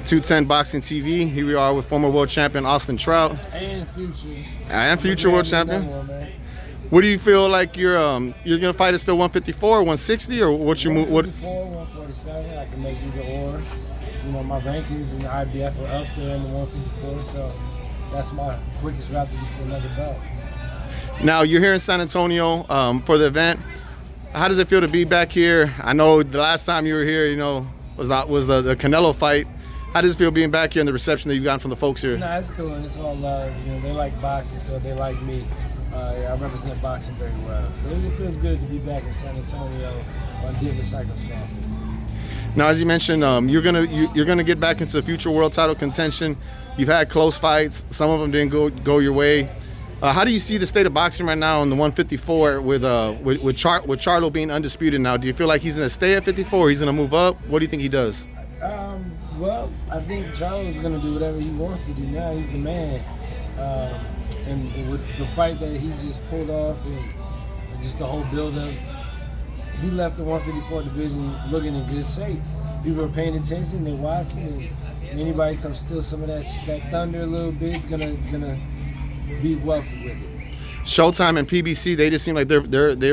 210 Boxing TV. Here we are with former world champion Austin Trout. And future. And future world champion. What do you feel like you're gonna fight at still 154 or 160 or what you move? 154, 147. I can make either or. You know, my rankings in the IBF are up there in the 154, so that's my quickest route to get to another belt. Now you're here in San Antonio for the event. How does it feel to be back here? I know the last time you were here, you know, was the Canelo fight. How does it feel being back here and the reception that you've gotten from the folks here? No, it's cool and it's all love. You know, they like boxing, so they like me. I represent boxing very well, so it feels good to be back in San Antonio under different circumstances. Now, as you mentioned, you're gonna get back into future world title contention. You've had close fights. Some of them didn't go your way. How do you see the state of boxing right now in the 154 with Charlo being undisputed now? Do you feel like he's gonna stay at 54 or he's gonna move up? What do you think he does? Well, I think Charlo's gonna do whatever he wants to do now. He's the man. And with the fight that he just pulled off and just the whole build-up, he left the 154 division looking in good shape. People are paying attention, they're watching, and anybody comes steal some of that thunder a little bit, it's gonna be welcome with it. Showtime and PBC, they just seem like they're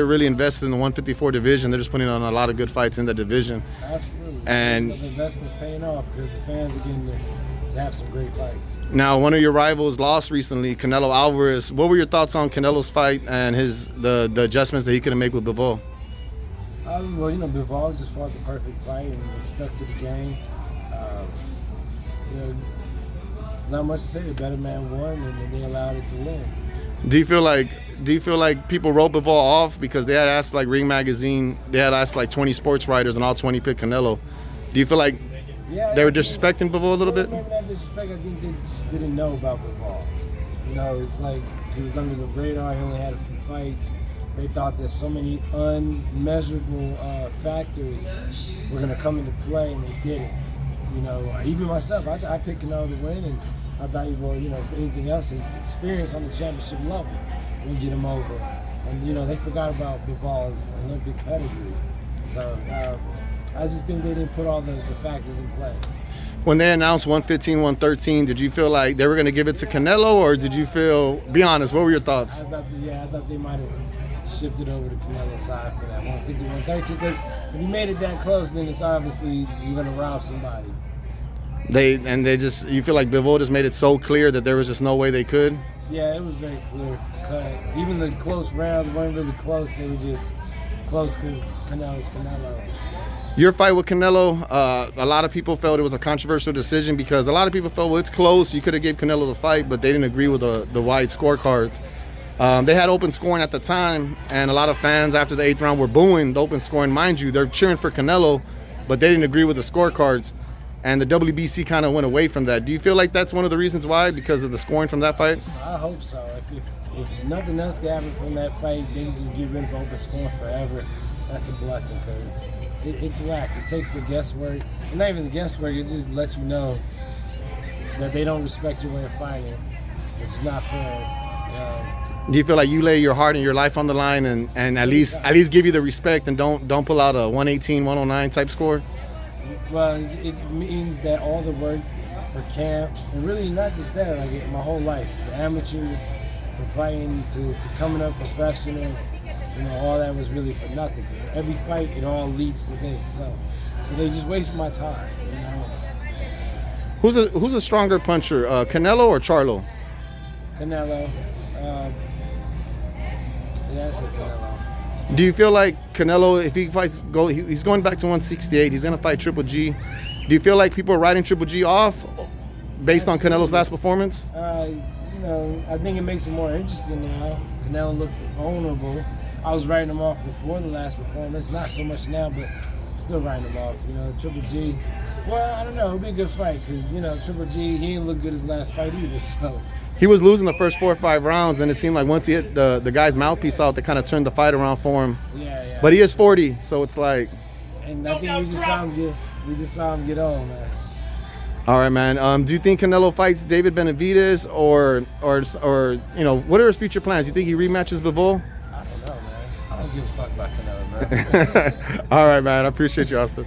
really invested in the 154 division. They're just putting on a lot of good fights in that division. Absolutely. And the investment's paying off because the fans are getting to have some great fights. Now, one of your rivals lost recently, Canelo Alvarez. What were your thoughts on Canelo's fight and the adjustments that he couldn't make with Bivol? Well, you know, Bivol just fought the perfect fight and stuck to the game. You know, not much to say. The better man won, and they allowed it to win. Do you feel like people wrote Bivol off because they had asked like Ring Magazine, they had asked like 20 sports writers and all 20 picked Canelo? Do you feel like they were disrespecting Bivol a little bit? Maybe not disrespect. I think they just didn't know about Bivol. You know, it's like he was under the radar. He only had a few fights. They thought that so many unmeasurable factors were going to come into play, and they didn't. You know, even myself, I picked Canelo to win, and I thought, well, you know, if anything else, his experience on the championship level will get him over. And, you know, they forgot about Bivol's Olympic pedigree. So I just think they didn't put all the factors in play. When they announced 115, 113, did you feel like they were going to give it to Canelo, or did you feel, be honest, what were your thoughts? I thought they might have shifted over to Canelo's side for that 150, 113, because if you made it that close, then it's obviously you're going to rob somebody. You feel like Bivol just made it so clear that there was just no way they could? Yeah, it was very clear cut. Even the close rounds weren't really close. They were just close because Canelo's Canelo. Your fight with Canelo, a lot of people felt it was a controversial decision because a lot of people felt, well, it's close. You could have gave Canelo the fight, but they didn't agree with the wide scorecards. They had open scoring at the time, and a lot of fans after the 8th round were booing the open scoring. Mind you, they're cheering for Canelo, but they didn't agree with the scorecards. And the WBC kind of went away from that. Do you feel like that's one of the reasons why, because of the scoring from that fight? I hope so. If nothing else can happen from that fight, they can just get rid of open scoring forever. That's a blessing because it's whack. It takes the guesswork, and not even the guesswork, it just lets you know that they don't respect your way of fighting, which is not fair. Do you feel like you lay your heart and your life on the line and at least give you the respect and don't pull out a 118, 109 type score? Well, it means that all the work for camp, and really not just that, like my whole life, the amateurs, for fighting to coming up professional, you know, all that was really for nothing. Because every fight, it all leads to this. So they just wasted my time, you know. Who's a stronger puncher, Canelo or Charlo? Canelo. Yeah, I said Canelo. Do you feel like Canelo, if he fights, he's going back to 168, he's going to fight Triple G. Do you feel like people are writing Triple G off based on Canelo's last performance? You know, I think it makes it more interesting now. Canelo looked vulnerable. I was writing him off before the last performance, not so much now, but I'm still writing him off. You know, Triple G, well, I don't know, it'll be a good fight because, you know, Triple G, he didn't look good his last fight either, so. He was losing the first 4 or 5 rounds, and it seemed like once he hit the guy's mouthpiece out, that kind of turned the fight around for him. Yeah. But he is 40, so it's like. And I think we just saw him get old, man. All right, man. Do you think Canelo fights David Benavidez, or you know, what are his future plans? Do you think he rematches Bivol? I don't know, man. I don't give a fuck about Canelo, bro. All right, man. I appreciate you, Austin.